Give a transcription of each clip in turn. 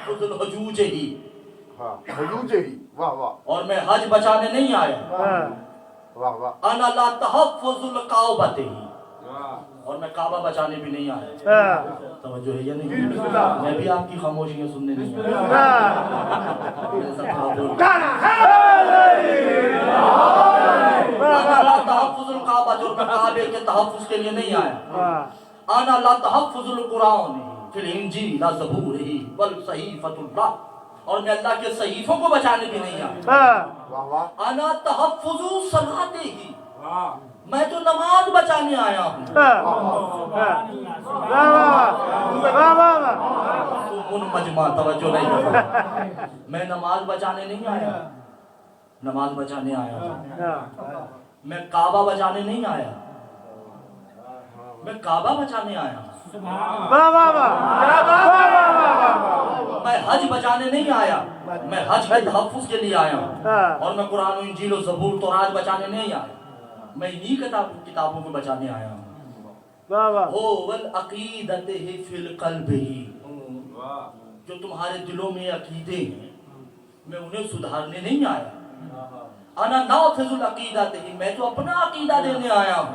तहफ़्फ़ुज़ अल-हुजूज ही, हाँ हुजूज ही, वाह वाह और मैं हज बचाने नहीं आया। वाह वाह। अना ला तहफ़्फ़ुज़ अल-काबत ही, और मैं काबा बचाने भी नहीं आया। तवज्जो है या नहीं? मैं भी आपकी खामोशियां सुनने नहीं आया। अना ला तहफ़्फ़ुज़ अल-काबा, जो मैं काबे के तहफ़्फ़ुज़ के लिए नहीं आया। अना ला तहफ़्फ़ुज़ अल-कुरान फिल इंजील ला ज़बूर ही वल सहीफ़तुल्लाह, और मैं अल्लाह के सहीफों को बचाने भी नहीं आया। वाह वाह। अना तहफ़्फ़ुज़ु सलाते ही, मैं तो नमाज बचाने आया हूँ। मजमा तवज्जो नहीं करता। मैं नमाज बचाने नहीं आया, नमाज बचाने आया हूँ। मैं काबा बचाने नहीं आया, मैं काबा बचाने आया हूँ। मैं हज बचाने नहीं आया, मैं हज के तहफ़्फ़ुज़ के लिए आया हूँ। और मैं कुरान इंजील और ज़बूर तौरात बचाने नहीं आया, मैं इन्हीं किताबों को बचाने आया हूँ। हो वल अक़ीदत ही फिल क़ल्ब ही, जो तुम्हारे दिलों में अकीदे हैं मैं उन्हें सुधारने नहीं आया। अना नाफ़िज़ुल अक़ीदत ही, मैं तो अपना अक़ीदा देने आया हूँ।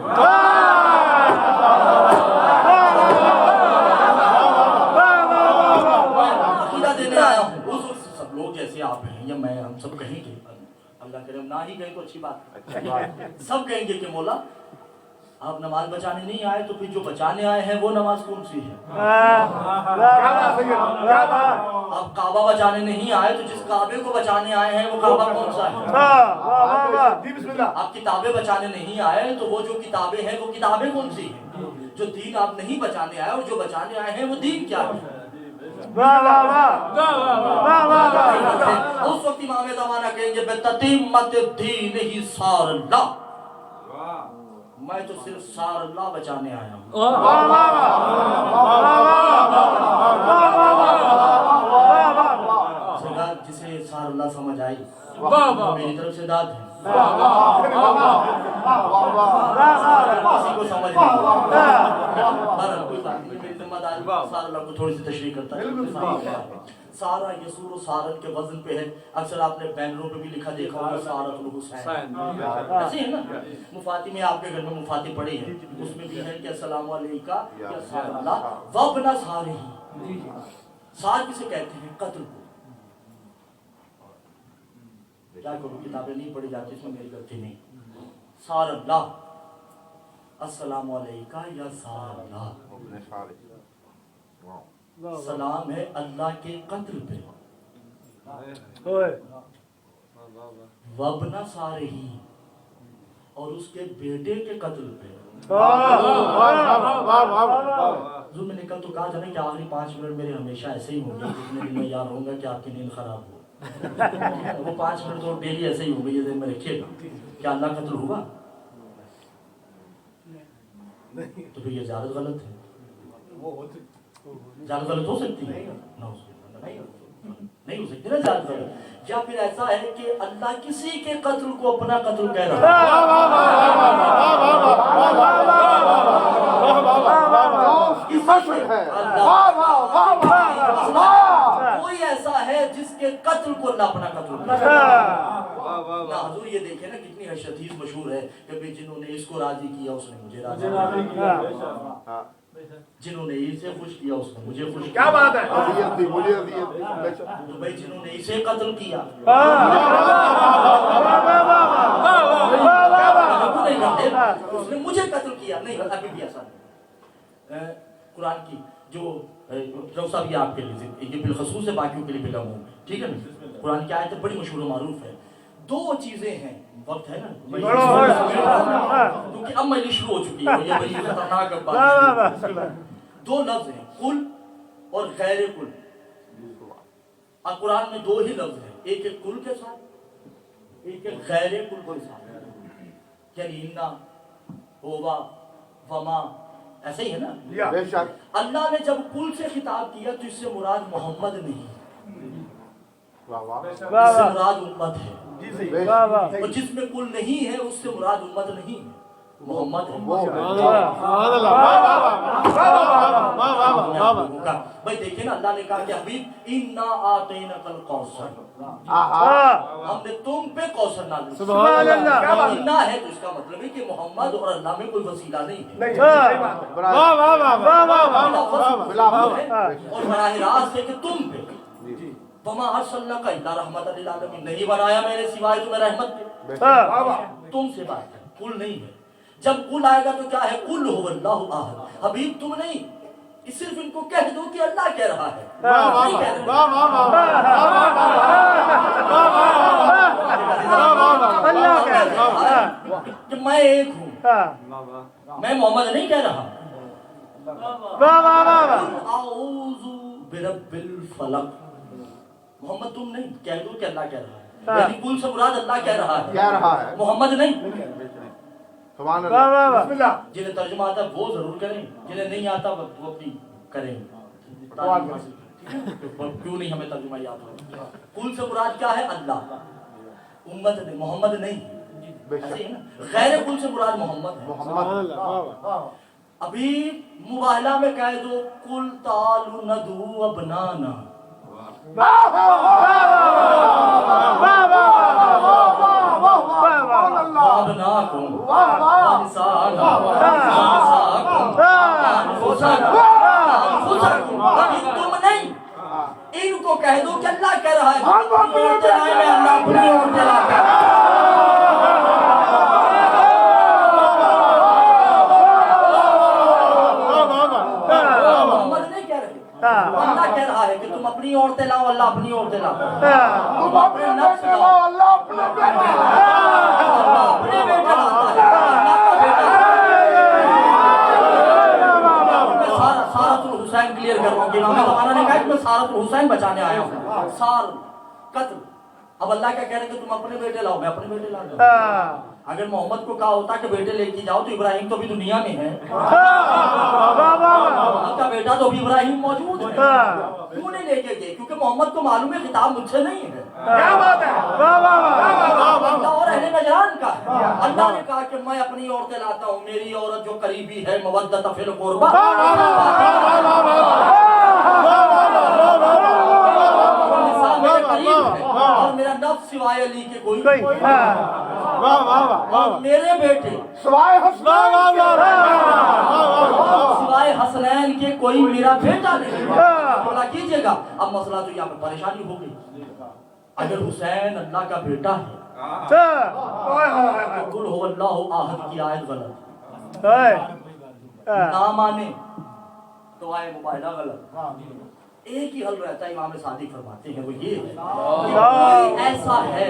अक़ीदा देने आया हूँ। उस सब लोग जैसे आप हैं या मैं, हम सब कहेंगे, अल्लाह करे हम ना ही कहें तो अच्छी बात, सब कहेंगे कि मौला आप नमाज बचाने नहीं आए, तो फिर जो बचाने आए हैं वो नमाज कौन सी है? आप काबा बचाने नहीं आए, तो जिस काबे को बचाने आए हैं वो काबा कौन सा है? आप किताबें बचाने नहीं आए, तो वो जो किताबें हैं वो किताबें कौन सी हैं? जो दीन आप नहीं बचाने आए और जो बचाने आए हैं वो दीन क्या है? उस वक्त इमाम ज़माना कहेंगे बेततीमत दीन ही सारल्लाह, मैं तो सिर्फ सारल्लाह बचाने आया हूँ। जिसे सारल्लाह समझ आई मेरी तरफ से दाद है। किसी को समझ नहीं, कोई बात नहीं, मेरी जिम्मेदारी सारल्लाह को थोड़ी सी तशरीह करता है। सारा यसूर सारत के वजन पे है। अक्सर आपने बैनरों पे भी लिखा देखा होगा सारतुल हुसैन, ऐसे है ना। मुफाती में आपके घर में मुफाती पड़ी है, उसमें भी है कि अस्सलामु अलैका या सारल्लाह वबना सारिही। सार किसे कहते हैं? कत्ल को। क्या करूं, किताबें नहीं पढ़ी जाती, इसमें मेरी गलती नहीं। सारल्लाह, अस्सलामु अलैका या सारल्लाह, सलाम है अल्लाह के कत्ल पे। वबना सारिही, और उसके बेटे के कत्ल पे। जो मैंने कल तो कहा था ना कि आखिरी 5 मिनट मेरे हमेशा ऐसे ही होंगे, जितने दिन मैं याद रहूंगा कि आपकी नींद खराब हो। वो 5 मिनट तो डेली ऐसे ही होंगे, ये दिन में रखिएगा। क्या अल्लाह कत्ल हुआ? तो फिर ये ज्यादा गलत है। ज्यादा गलत हो सकती है? नहीं हो सकती ना ज्यादा गलत। या फिर ऐसा है कि अल्लाह किसी के कत्ल को अपना कत्ल कह रहा है। कोई ऐसा है जिसके कत्ल को अल्लाह अपना कत्ल कह रहा है। ना हुजूर ये देखे ना कितनी हदीस मशहूर है कि जिन्होंने इसको राजी किया उसने मुझे राजी किया, जिन्होंने इसे खुश किया उसने मुझे खुश किया। क्या बात है? तो भाई जिन्होंने इसे कत्ल किया उसने मुझे कत्ल किया। नहीं, अभी भी ऐसा नहीं। कुरान की जो रौसा भी आपके लिए ये बिलखसूस है, बाकियों के लिए बिला हूँ, ठीक है ना। कुरान की आयत बड़ी मशहूर मारूफ है। 2 चीजें हैं, वक्त है ना क्योंकि अब मैं शुरू हो चुकी है, ये बड़ी खतरनाक बात। 2 लफ्ज हैं, कुल और गैर कुल। और कुरान में 2 ही लफ्ज हैं, एक है कुल के साथ, एक है गैर कुल के साथ। यानी इन्ना, होवा, वमा, ऐसे ही है ना। अल्लाह ने जब कुल से खिताब किया तो इससे मुराद मोहम्मद नहीं, इससे मुराद उम्मत है। और जिसमें कुल नहीं है उससे मुराद उम्मत नहीं है। मोहम्मद है। भाई देखिए ना, अल्लाह ने कहा कि हबीब इन्ना आतैनकल कौसर, हमने तुम पे कौसर नाज़िल किया। सुभान अल्लाह। इन्ना है तो इसका मतलब है कि मोहम्मद और अल्लाह में कोई वसीला नहीं है। और बराह रास्त है कि तुम पे वमा अर्सलनाका इल्ला रहमतल लिल आलमीन, नहीं बनाया मैंने सिवाय तुम्हें रहमत के। तुमसे बात है, कुल नहीं है। जब कुल आएगा तो क्या है, कुल हुवल्लाहु अहद। हबीब तुम नहीं, सिर्फ इनको कह दो कि अल्लाह कह रहा है। अल्लाह कह रहा है कि मैं एक हूँ, मैं मोहम्मद नहीं कह रहा। आऊज़ु बिरब्बिल फलक, मोहम्मद तुम नहीं, कह दो कि अल्लाह कह रहा है। यदि कुल से मुराद अल्लाह कह रहा है, मोहम्मद नहीं। जिन्हें तर्जुमा आता है वो जरूर करें, जिन्हें नहीं आता वो भी करें। क्यों नहीं हमें तर्जुमा याद हो? कुल से मुराद क्या है, अल्लाह, उम्मत नहीं, मोहम्मद नहीं। ऐसे ही ना, गैर कुल से मुराद मोहम्मद है। अभी मुबाहला में कह दो कुल तालु नदू अबनाना, तुम नहीं, इनको कह दो कि अल्लाह कह रहा है। अल्लाह कह रहा है कि तुम अपनी औरतें लाओ, अल्लाह अपनी औरतें लाओ। तुम अपने नफ्स लाओ, अल्लाह अपने बेटे लाता है। सारतुल हुसैन क्लियर कर रहा हूँ कि इमाम ज़माना ने कहा कि मैं सारतुल हुसैन बचाने आया हूँ। सार कत्ल, अब अल्लाह क्या कह रहे हैं कि तुम अपने बेटे लाओ, मैं अपने बेटे ला दूँ। अगर मोहम्मद को कहा होता कि बेटे लेके जाओ तो इब्राहिम तो भी दुनिया में है, मोहम्मद का बेटा तो भी इब्राहिम मौजूद है। क्यों नहीं लेके गए? क्योंकि मोहम्मद को मालूम है खिताब मुझसे नहीं है। क्या बात है? अल्लाह और अहले नजरान का है। अल्लाह ने कहा कि मैं अपनी औरतें लाता हूँ, मेरी औरत जो करीबी है, मवद्दत फिल कुर्बा, और मेरा नफ्स सिवाय अली के कोई नहीं। मेरे बेटे सिवाय हसनैन के कोई मेरा बेटा नहीं। बोला कीजिएगा, अब मसला तो यहाँ पे परेशानी हो गई। अगर हुसैन अल्लाह का बेटा है तो कुल हुवल्लाहु अहद की आयत गलत, ना माने तो आए मुबाहिला गलत। एक ही हल रहता है, इमाम सादिक फरमाते हैं, वो ये है कोई ऐसा है,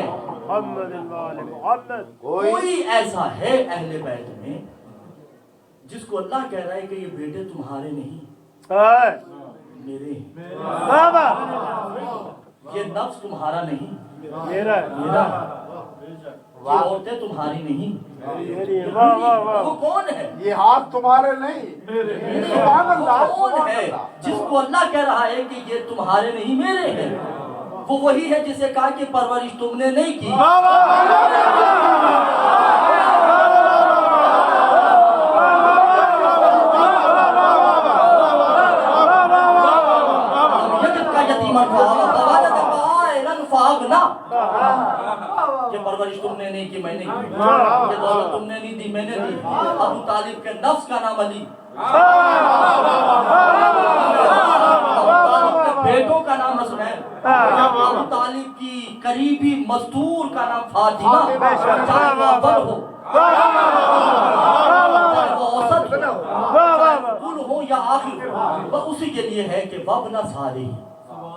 कोई ऐसा है अहले बैत में जिसको अल्लाह कह रहा है कि ये बेटे तुम्हारे नहीं मेरे हैं, ये नफ्स तुम्हारा नहीं मेरा है, ये औरतें तुम्हारी नहीं वो कौन है? ये हाथ तुम्हारे नहीं, कौन है जिसको अल्लाह कह रहा है कि ये तुम्हारे नहीं मेरे हैं? वो वही है जिसे कहा कि परवरिश तुमने नहीं की। ये परवरिश तुमने नहीं की, मैंने की। ये दौलत तुमने नहीं दी, मैंने दी। अबू तालिब के नफ्स का नाम अली, बेटों का नाम हसनैन, अबू तालिब की करीबी मजदूर का नाम फातिमा, चाहे वो अव्वल हो, चाहे वो औसत हो, कुल हो या आखिर हो, बस उसी के लिए है कि वब्ना सारी।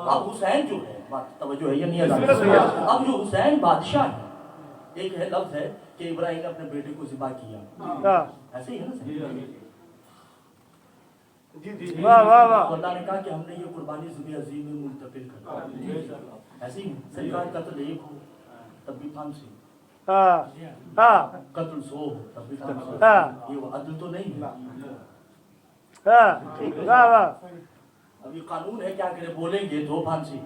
अब हुसैन जो है, तवज्जो है, ये नहीं है। अब जो हुसैन बादशाह है, एक है लफ्ज है कि इब्राहिम ने अपने बेटे को ज़िबा किया, ऐसे ही है ना? अल्लाह ने कहा कि हमने ये कुर्बानी ज़िबे अज़ीम में मुंतकिल कर दी। ऐसे ही सरकार कत्ल एक हो तब भी फांसी, कत्ल 100 हो तब भी फांसी। ये वो अदल तो नहीं है। अब ये कानून है, क्या करें, बोलेंगे तो फांसी।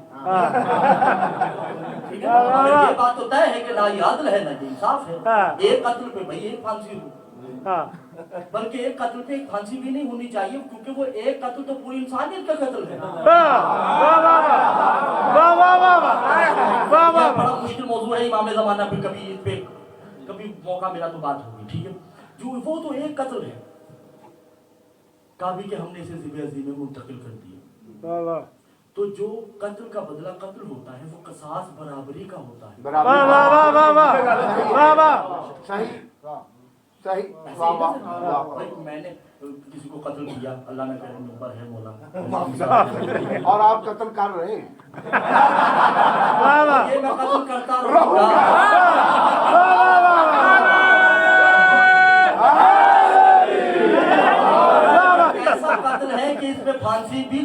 ठीक है, ये बात तो तय है कि ना ये अदल है ना ये इंसाफ है। एक कत्ल पे भाई एक फांसी हो, बल्कि एक कत्ल पे एक फांसी भी नहीं होनी चाहिए, क्योंकि वो एक कत्ल तो पूरी इंसानियत का कत्ल है। ये बड़ा मुश्किल मौजूद है इमाम ज़माना पे, कभी मौका मिला तो बात होगी, ठीक है। जो वो तो एक कत्ल है, काबी के हमने इसे ज़िबे में मुंतकिल कर दिया। तो जो कत्ल का बदला कत्ल होता है वो कसास बराबरी का होता है। सही सही। भाई मैंने किसी को कत्ल किया, अल्लाह ने करे नंबर है मौला, और आप कत्ल कर रहे हैं, ये मैं कत्ल करता रहूंगा। ऐसा कत्ल है कि इसमें फांसी भी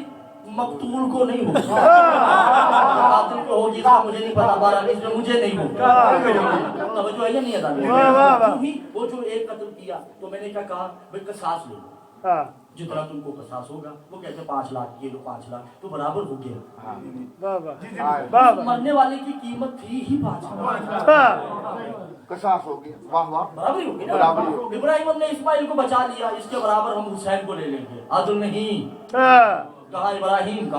मकतूल को नहीं होगी, कातिल को होगी, इसका मुझे नहीं पता, बहरहाल इसमें मुझे नहीं होगी। तवज्जो है या नहीं अदा? क्यों ही वो जो एक कत्ल किया तो मैंने क्या कहा, भाई कसास ले लो, जितना तुमको कसास होगा। वो कहते 5 लाख, ये लो 5 लाख, तो बराबर हो गया। मरने वाले की कीमत थी ही 5 लाख, कसास हो गया। वाह वाह, बराबरी होगी ना। बराबरी होगी। इब्राहिम ने इस्माइल को बचा लिया, इसके बराबर हम हुसैन को ले लेंगे। आदुल नहीं, कहा इब्राहिम का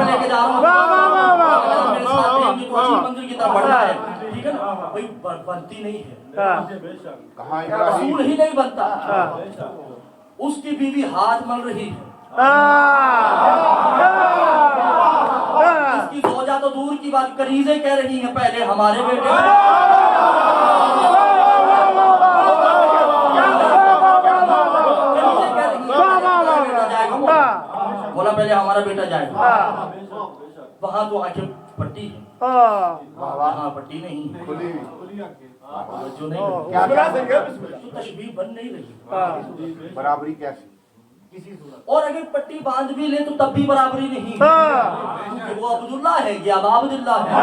लेके जा रहा हूँ, मंदिर की तरफ बढ़ना है, ठीक है ना। भाई बनती नहीं है, कहाँ रसूल ही नहीं बनता। उसकी बीवी हाथ मल रही है, इसकी फौजा तो दूर की बात, करीजे कह रही है पहले हमारे बेटे बोला पहले हमारा बेटा जाएगा। वहां तो आंखें पट्टी है, वहां पट्टी नहीं खुली जो नहीं, क्या तो तशबीह बन नहीं रही। बराबरी कैसी? और अगर पट्टी बांध भी ले तो तब भी बराबरी नहीं, क्योंकि वो अब्दुल्ला है, ये अब अब्दुल्ला है।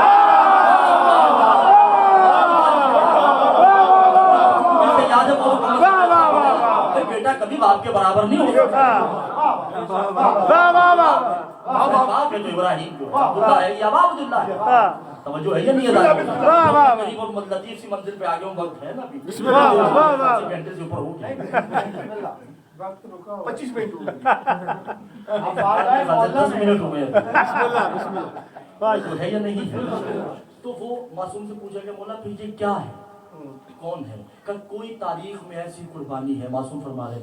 बेटा कभी बाप के बराबर नहीं हो सकता। बाप है तो इब्राहिम जो अब्दुल्ला है, ये अब अब्दुल्ला है। समझो है या नहीं? करीब और लतीफ सी मंजिल पे आ गए, वक्त है ना अभी, घंटे से ऊपर हो गया, 25 मिनट 10 मिनट हो गए, तो है या नहीं है? तो वो मासूम से पूछा कि मौला फिर ये क्या है, कौन है? कल कोई तारीख में ऐसी कुर्बानी है, मासूम फरमा रहे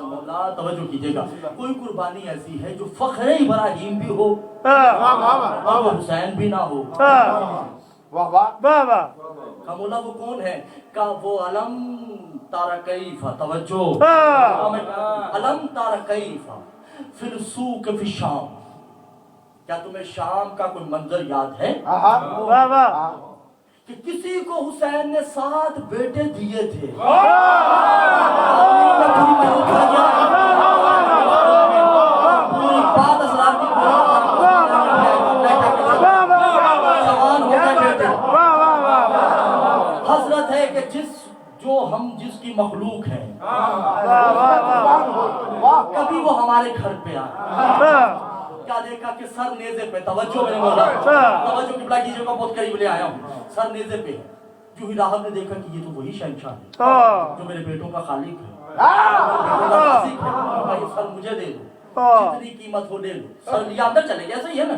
मौला तवज्जो कीजिएगा, कोई कुर्बानी ऐसी है जो फख्र इब्राहिम भी हो और हुसैन भी ना हो। वाह वाह। का मौला वो कौन है? का वो अलम तारा कैफा, तवज्जो, अलम तारा कैफा फिर सूक फी शाम, क्या तुम्हें शाम का कोई मंजर याद है? कि किसी को हुसैन ने 7 बेटे दिए थे, पूरी बात असरार की जवान हो गए बेटे। हसरत है कि जिसकी मखलूक है, कभी वो हमारे घर पे आए, क्या देखा कि सर नेज़े पे, तवज्जो मेरे मौला, तवज्जो किबला कीजिएगा, बहुत करीब ले आया हूँ, सर नेज़े पे है। जो ही राहब ने देखा कि ये तो वही शहंशाह है जो मेरे बेटों का खालिक है, भाई सर मुझे दे दो, जितनी कीमत हो ले लो। सर लिया, अंदर चले गए, सही है ना?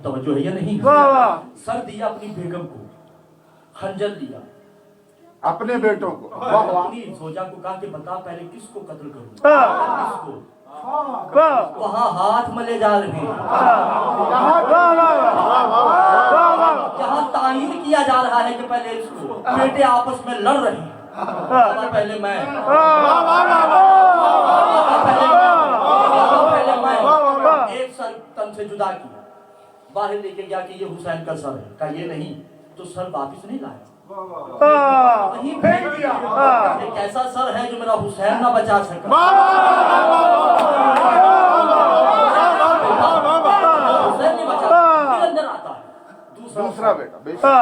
तवज्जो है या नहीं? सर दिया अपनी बेगम को, खंजर दिया अपने बेटों को। अपनी जोजा को कहा कि बता पहले किसको कत्ल करूं, किसको? वहाँ हाथ मले जा रहे हैं, जहाँ ताहीर किया जा रहा है कि पहले इसको, बेटे आपस में लड़ रहे हैं, पहले मैं, पहले मैं, एक सर तन से जुदा किया, बाहर लेके गया कि ये हुसैन का सर है, का ये नहीं, तो सर वापिस नहीं लाया, वहीं फेंक दिया। एक ऐसा सर है जो मेरा हुसैन ना बचा सका। हुसैन नहीं बचा, फिर अंदर आता है दूसरा बेटा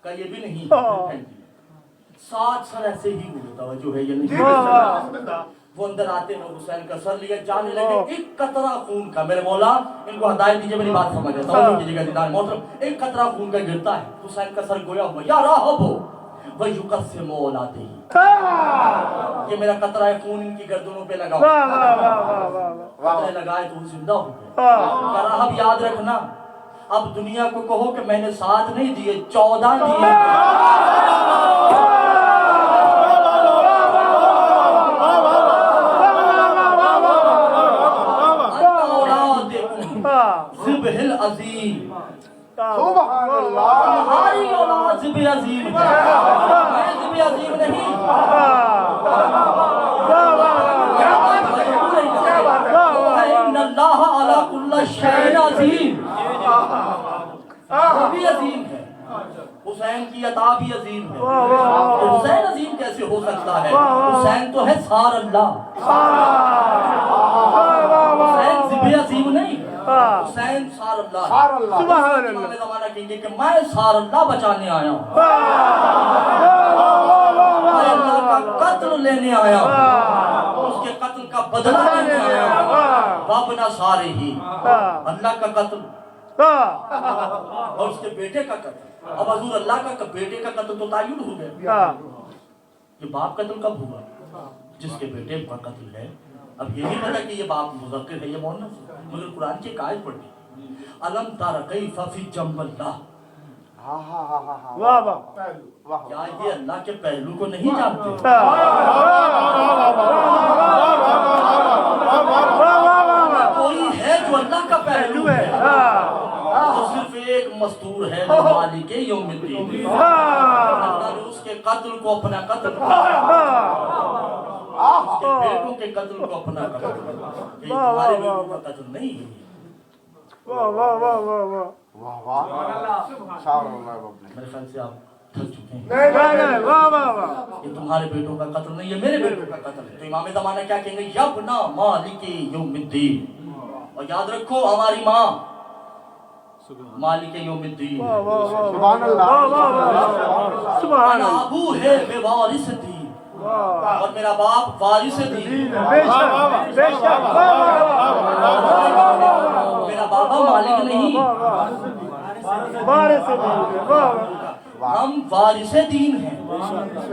का ये भी नहीं, फेंक दिया। 7 सर ऐसे ही हुए, तवज्जो है ये नहीं? वो अंदर आते हैं हुसैन का सर लिए जाने लगे, एक कतरा खून का, मेरे मौला इनको हदायत दीजिए, मेरी बात समझ है, समझ लीजिएगा दीदार मोहतरम, एक कतरा खून का गिरता है, हुसैन का सर गोया हुआ, या राहब हो वही युकस्सिम औलादे ही, ये मेरा कतरा है खून इनकी गर्दनों पे लगा, कतरे लगाए तो वो जिंदा हो गए। राहब याद रखना, अब दुनिया को कहो कि मैंने 7 नहीं दिए, 14 दिए। ज़िब्हिल अज़ीम, सुभान अल्लाह, तुम्हारी औलाद ज़िब्ह अज़ीम है, मैं ज़िब्ह अज़ीम नहीं। इन्नल्लाह अला कुल्लि शैइन अज़ीम, ज़िब्ह अज़ीम है, हुसैन की अता भी अज़ीम है। तो हुसैन अज़ीम कैसे हो सकता है? हुसैन तो है सार अल्लाह, हुसैन ज़िब्ह अज़ीम नहीं, हुसैन सार अल्लाह। सार अल्लाह, सुभान अल्लाह। ज़माना कहेंगे कि मैं सार अल्लाह बचाने आया हूँ, मैं अल्लाह का कत्ल लेने आया हूँ, उसके कत्ल का बदला लेने आया हूँ। बाबना सारे ही अल्लाह का कत्ल और उसके बेटे का कत्ल। अब हजूर अल्लाह का बेटे का कत्ल तो तायुन हो गया, ये बाप कत्ल कब हुआ? जिसके बेटे का कत्ल है। अब ये नहीं पता कि ये बाप मुज़क्किर है, ये मुअन्नस है, मगर कुरान की एक आयत पढ़ी, अलम तरा कैफ़ फ़ी जंबल्लाह, वाह वाह, क्या ये अल्लाह के पहलू को नहीं जानते? कोई है जो अल्लाह का पहलू है, तो सिर्फ एक मस्तूर है जो मालिक यौमिद्दीन, अल्लाह ने उसके कत्ल को अपना कत्ल, उसके बेटों के कत्ल को अपना कत्ल, ये तुम्हारे बेटों का कत्ल नहीं है। वाह वाह, सार अल्लाह बाप ने। मेरे ख्याल से आप थक चुके हैं, नहीं, वाह वाह, ये तुम्हारे बेटों का कत्ल नहीं है, मेरे बेटों का कत्ल है। तो इमाम ज़माना क्या कहेंगे? यब्ना मालिक यौमिद्दीन, और याद रखो हमारी माँ मालिक यौमिद्दीन, सुभान अल्लाह, अना अबू है बेवारिस दीन, और मेरा बाप वारिस दीन, मेरा बाबा मालिक नहीं, हम वारिस दीन हैं,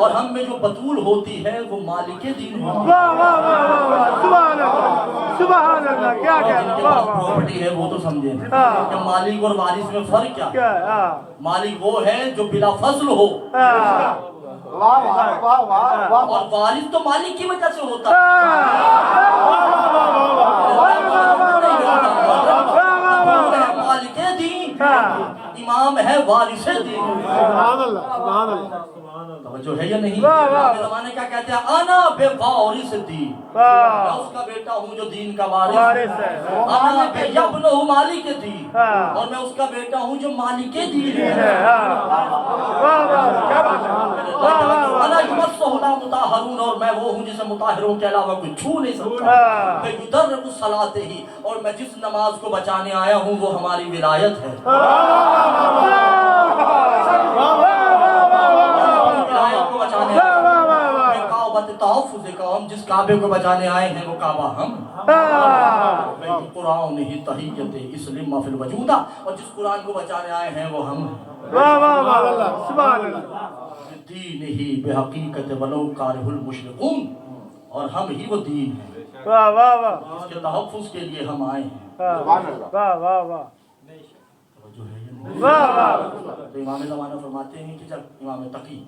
और हम में जो बतूल होती है वो मालिक दीन होती है। क्या जिनके पास प्रॉपर्टी है वो तो समझे कि मालिक और वारिस में फर्क क्या है? मालिक वो है जो बिला फजल हो, वाह वाह वाह वाह, और वारिस तो मालिक की वजह से होता है। मालिक दीन इमाम है वारिस दीन, जो है या नहीं? ज़माने क्या कहते हैं? आना बेवारिस दीन, मैं उसका बेटा हूँ जो दीन का वारिस है। आना बेयब्नहु मालिक दीन, और मैं उसका बेटा हूँ जो मालिक दीन है। अना युमस्सहु ला मुताहरून, और मैं वो हूँ जिसे मुताहिरों के अलावा कोई छू नहीं सकता। मैं युदर्रिबु सलाते ही, और मैं जिस नमाज को बचाने आया हूँ वो हमारी विलायत है। को बचाने हम जिस काबे को बचाने आए हैं वो काबा हम। कुरान ही तहियत इस्लाम फिल वजूदा, और जिस कुरान को बचाने आए हैं वो हम। दीन ही बेहकीकत वलो कारिहुल मुशरिकून, और हम ही वो दीन है जिसके तहफ़्फ़ुज़ के लिए हम आए हैं। तो इमाम ज़माना फरमाते हैं कि जब इमाम तकी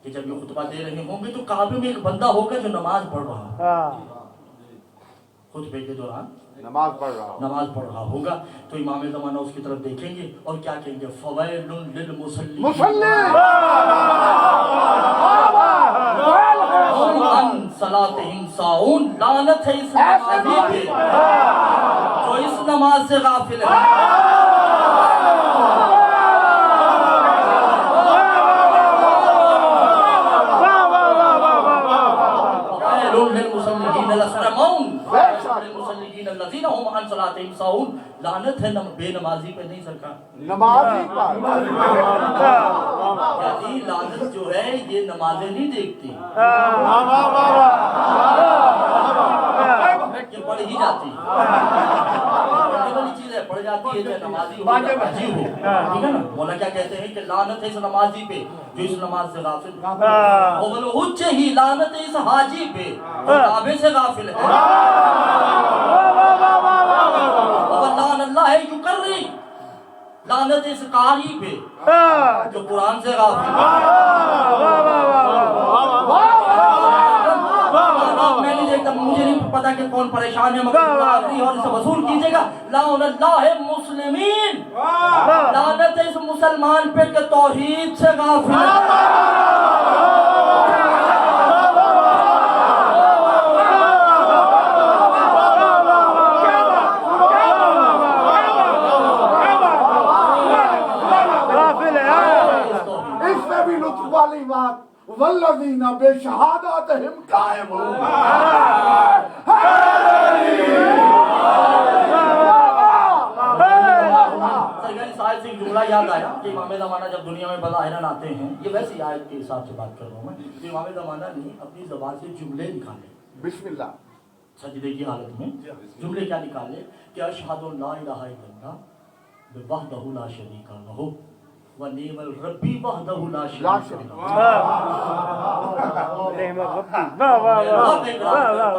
कि जब ये खुतबा दे रहे होंगे तो काबे में एक बंदा होगा जो नमाज पढ़ रहा है, खुतबे के दौरान नमाज पढ़ रहा होगा। तो इमाम ज़माना उसकी तरफ देखेंगे और क्या कहेंगे? फ़वैलुन लिल मुसल्लीन, हुम अन सलातिहिम साऊन, लानत है इस नमाज़ी पे जो इस नमाज से गाफिल है। लानत है बेनमाजी पे नहीं सरकार, नमाजी पर लानत जो है ये नमाजें नहीं देखती, पढ़ ही जाती है, पढ़ने वाली चीज है, पढ़ जाती है, चाहे नमाजी हो या हाजी हो, ठीक है ना। मौला क्या कहते हैं कि लानत है इस नमाजी पे जो इस नमाज से गाफिल है, और बोलो उच्च ही लानत है इस हाजी पे जो काबे से गाफिल है, और लान अल्लाह है युकर्री, लानत है इस कारी पे जो कुरान से गाफिल है। मैं नहीं देखता, मुझे नहीं पता कि कौन परेशान है, मगर आखिरी और इसे वसूल कीजिएगा। लानत है मुस्लिमीन, लानत है इस मुसलमान पे के तौहीद से गाफिल है। इसमें भी लुत्फ वाली बात, वल्लज़ीना बिशहादातिहिम कायमून। सरकारी साहिब से एक जुमला याद आया कि इमाम ज़माना जब दुनिया में बज़ाहिरन आते हैं, ये वैसी आयत के हिसाब से बात कर रहा हूँ मैं, तो इमाम ज़माना ने अपनी ज़बान से जुमले निकाले बिस्मिल्लाह, सजदे की हालत में। जुमले क्या निकाले कि अशहदु ला इलाहा इल्लल्लाह वहदहु ला शरीका लहु व निअमल रब्बी वहदहु ला शरीका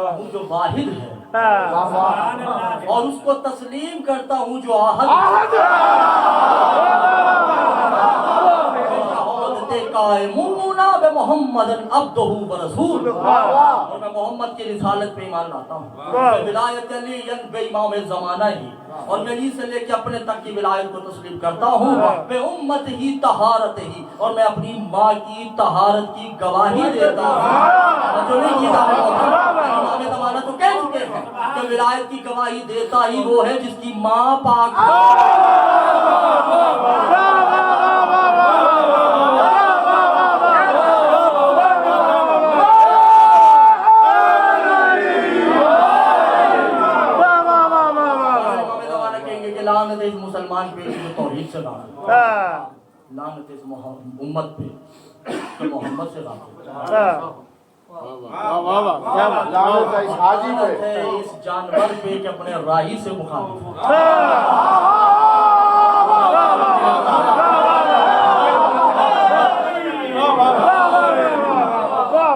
लहु, जो वाहिद है और उसको तस्लीम करता हूँ जो आहद कायमूना बे मोहम्मदन अब्दुहु व रसूल, और मैं मोहम्मद की रिसालत पे ईमान लाता हूँ। विलायत अली बे इमाम ज़माना ही, और मैं अली से लेके अपने तक की विलायत को तस्लीम करता हूँ। बे उम्मत ही तहारत ही, और मैं अपनी माँ की तहारत की गवाही देता हूँ। जो नहीं की इमाम ज़माना तो कह चुके हैं कि विलायत की गवाही देता ही वो है जिसकी माँ पाक। लानत है इस मुसलमान पे जो तौहीद से गाफिल, लानत है इस उम्मत पे जो मोहम्मद से गाफिल, लानत है इस हाजी पे, लानत है इस जानवर पे कि अपने राही से मुखालिफ,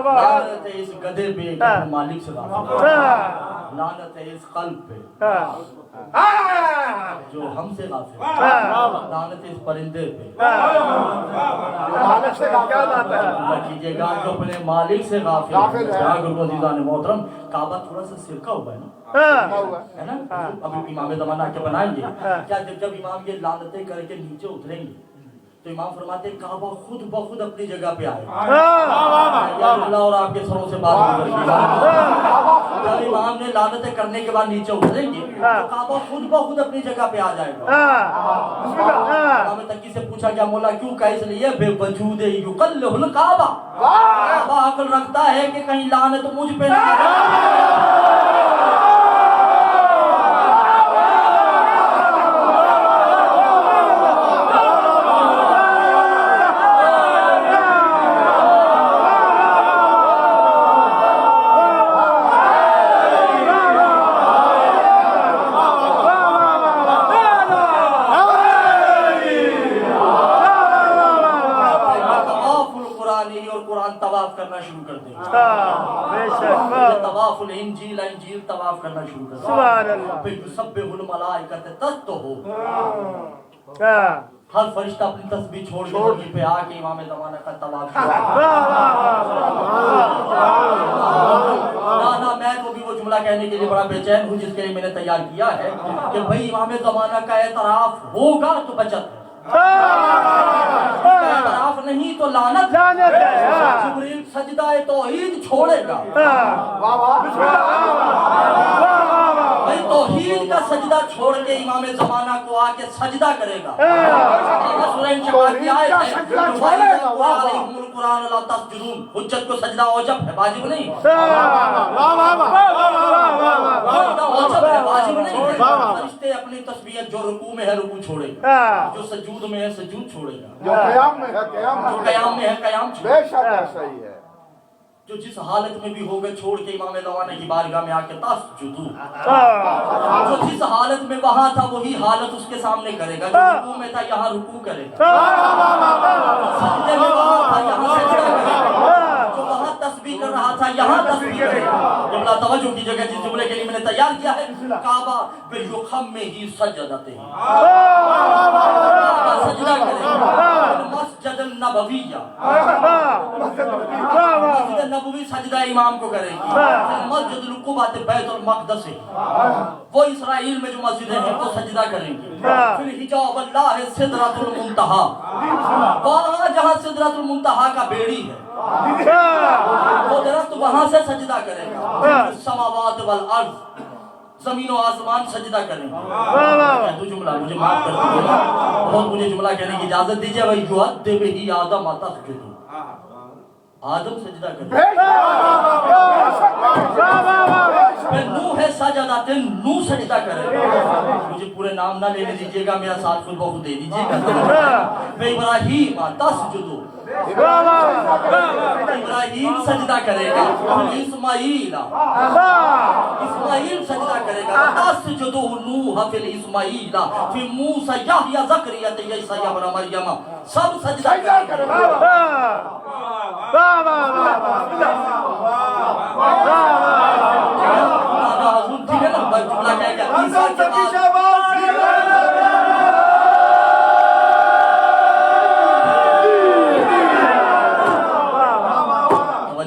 लानत है इस गधे पे कि अपने मालिक से गाफिल, लानत है इस कल्ब पे जो हमसे गाफिल, लानत इस परिंदे पे कीजिएगा जो अपने मालिक से गाफिल है। अजीज़ान मोहतरम, काबा थोड़ा सा सिरका हुआ है ना, है ना। अभी इमाम ज़माना के बनाएंगे क्या, जब इमाम ये लानतें करके नीचे उतरेंगे तो इमाम फरमाते हैं काबा खुद ब खुद अपनी जगह पे आएगा, और आपके सरों से बात करेंगे। जब इमाम ने लानतें करने के बाद नीचे उतरेंगे तो काबा खुद ब खुद अपनी जगह पे आ जाएगा। इमाम तकी से पूछा क्या मौला क्यों, कहा इसलिए बेवजूदे युकल्लिहुल काबा, काबा अक्ल रखता है कि कहीं लानत मुझ पे ना तवाफ करना शुरू कर देगा। तवाफुल इंजील, इंजील तवाफ करना शुरू कर देगा। फिर युसब्बिहुल मलाइकत तस्तहु, हर फरिश्ता अपनी तस्बीह छोड़ के जमीन पे आके इमाम ज़माना का तवाफ ना मैं तो भी वो जुमला कहने के लिए बड़ा बेचैन हूँ जिसके लिए मैंने तैयार किया है कि भाई इमाम ज़माना का एतराफ होगा तो बचत है, एतराफ नहीं तो लानत है। जिब्रील सजदा तौहीद छोड़ेगा, भाई तौहीद का सजदा छोड़ के इमाम ज़माना को आके सजदा करेगा। हुज्जत को सजदा औजब है, वाजिब नहीं, वाजिब नहीं। फरिश्ते अपनी तस्बीह जो रुकू में है रुकू छोड़ेगा, जो सजूद में है सजूद छोड़ेगा, जो क़याम में है क़याम, जो क़याम में है क़याम छोड़ेगा। बेशक सही है। जो जिस हालत में भी होगा छोड़ के इमाम लवाना की बारगाह में आके तस्जुदू, जो जिस हालत में वहां था वही हालत उसके सामने करेगा। जो रुकू में था यहाँ रुकू करेगा, सजदे में वहां था यहाँ सजदा करेगा, जो वहां तस्बीह कर रहा था यहाँ तस्बीह करेगा। जुमला तवज्जो की जगह जिस जुमले के लिए मैंने तैयार किया है, काबा बिलयुखम में ही सजदते, काबा सजदा करेगा। मस्जिद नबविया, मस्जिद नबवी सजदा इमाम को करेगी। मस्जिद लुकुबात बैतुल मक़दस है, वो इसराइल में जो मस्जिद है वो सजदा करेंगे। फिर हिजाब अल्लाह है सिदरतुल मुंतहा, वहाँ जहाँ सिदरतुल मुंतहा का बेड़ी है वो दरख्त वहाँ से सजदा करेगा। समावात वल अर्ज़, ज़मीन और आसमान सजदा करेंगे। दो जुमला मुझे माफ कर दीजिए, बहुत मुझे जुमला कहने की इजाजत दीजिए। भाई युअद्दिब ही आदम तस्जुदू, आदम सजदा करेगा। नूह है सजदातिन, नूह सजदा करेगा। मुझे पूरे नाम ना लेने दीजिएगा, मेरा साथ खुद बहुत दे दीजिएगा। इब्राहीम तस्जुदू, इब्राहीम सजदा करेगा। इस्माईल, इस्माईल सजदा करेगा। तस्जुदू नूह फिल इस्माईल, फिर मूसा याहया ज़करिया ईसा इब्न मरियम, सब सजदा करेगा। जुमला कहेगा ईसा के बाद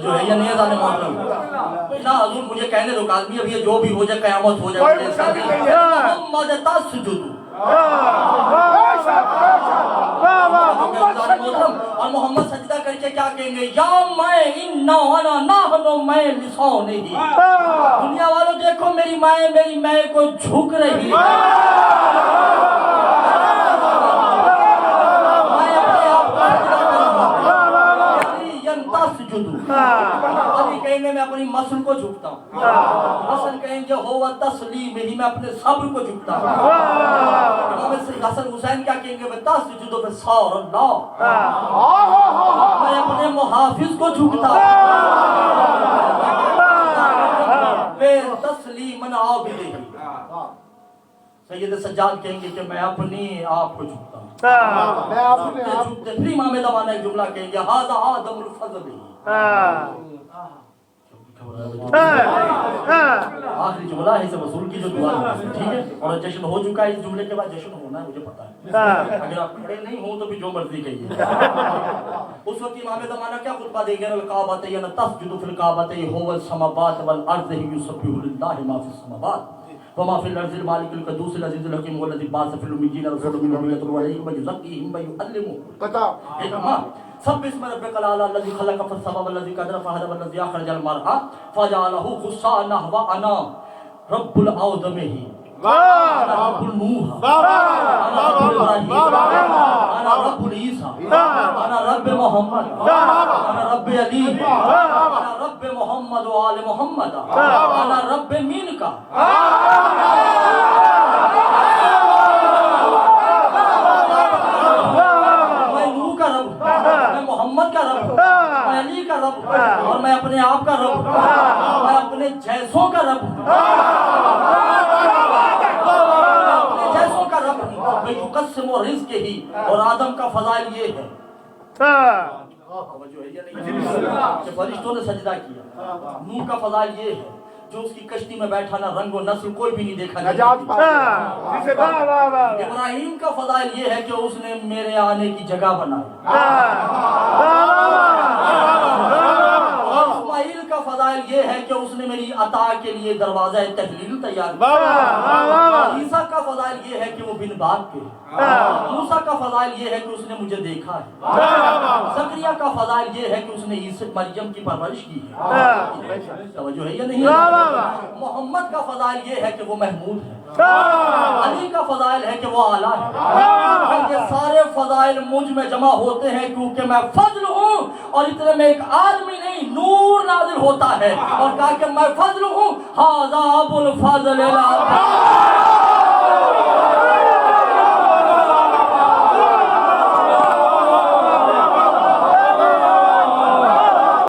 जो है या नहीं जाने मोहतरम ना हुजूर मुझे कहने दो, आदमी अब ये जो भी हो जाए कयामत हो जाए। मोहम्मद तस्जुदू, और मोहम्मद सजदा करके क्या कहेंगे? या मैं इन्ना अना नाहनु मैं लिसाने ही, दुनिया वालों देखो मेरी मैं को झुक रही है। अभी कहेंगे मैं अपनी मसल को झुकता हूँ, हसन कहेंगे हो तस्लीम ही, मैं अपने सब्र को झुकता हूँ। हसन हुसैन क्या कहेंगे? तस्जुदु बिस्सौर अल्लाह, मैं अपने मुहाफिज को झुकता हूँ। तस्लीमन आबिदी, सैयद सज्जाद कहेंगे कि मैं अपने आप को झुकता हूँ। झुकते फिर इमाम ज़माना एक जुमला कहेंगे हाज़ा आदमुल फज़ल, आखिरी जुमला है इस वसूल की जो दुआ है, ठीक है। और जश्न हो चुका है, इस जुमले के बाद जश्न होना है, मुझे पता है। अगर आप खड़े नहीं हो तो भी जो मर्जी कहिए। उस वक्त इमाम ज़माना क्या खुतबा देंगे? अल काबतै तस्जुदु फिल काबतै हुवल समावात वल अर्ज़ युसब्बिहु लिल्लाहि मा फिस समावात वमा फिल अर्ज़िल मालिकुल क़ुद्दूसिल अज़ीज़ुल हकीम वल्लज़ी बाअसा फिल उम्मिय्यीन रसूलन मिनहुम यतलू अलैहिम व युज़क्कीहिम व युअल्लिमुहुम सब बिस्म रब्बिकल आला अल्लज़ी खलक़ फसव्वा वल्लज़ी क़द्दर फहदा वल्लज़ी अख़रजल मरअ फजअलहु गुस्सान व अना रब्बुल आदमिही अना रब्बुल नूह अना रब्बुल इब्राहीम अना रब्बुल ईसा अना रब्ब मुहम्मद अना रब्ब अली अना रब्ब मुहम्मद व आले मुहम्मद अना रब्ब मिनका। मोहम्मद का रब, मैं अली का रब, और मैं अपने आप का रब, मैं अपने जैसों का रब, अपने जैसों का रब मैं युक़स्सिमु रिज़्क़ ही। और आदम का फज़ाइल ये है कि फरिश्तों ने सजदा किया। नूह का फज़ाइल ये है जो उसकी कश्ती में बैठा ना रंग और नस्ल कोई भी नहीं देखा। इब्राहीम का फज़ाइल ये है कि उसने मेरे आने की जगह बनाई। इस्माईल का फज़ाइल ये है कि उसने मेरी अता के लिए दरवाज़ा तहलील तैयार किया। ईसा का फज़ाइल ये है कि वो बिन बाप के। मूसा का फज़ाइल ये है कि उसने मुझे देखा है। ज़करिया का फज़ाइल ये है कि उसने ईसा मरियम की परवरिश की है। तवज्जो है या नहीं? मोहम्मद का फज़ाइल ये है कि वो महमूद है। अली का फज़ाइल है कि वो आला है। ये सारे फज़ाइल मुझ में जमा होते हैं क्योंकि मैं फज़ल हूँ, और इतने में एक आदमी नहीं नूर नाज़िल होता है और कहा कि मैं फज़ल हूँ। हाज़ा अबुल फज़ल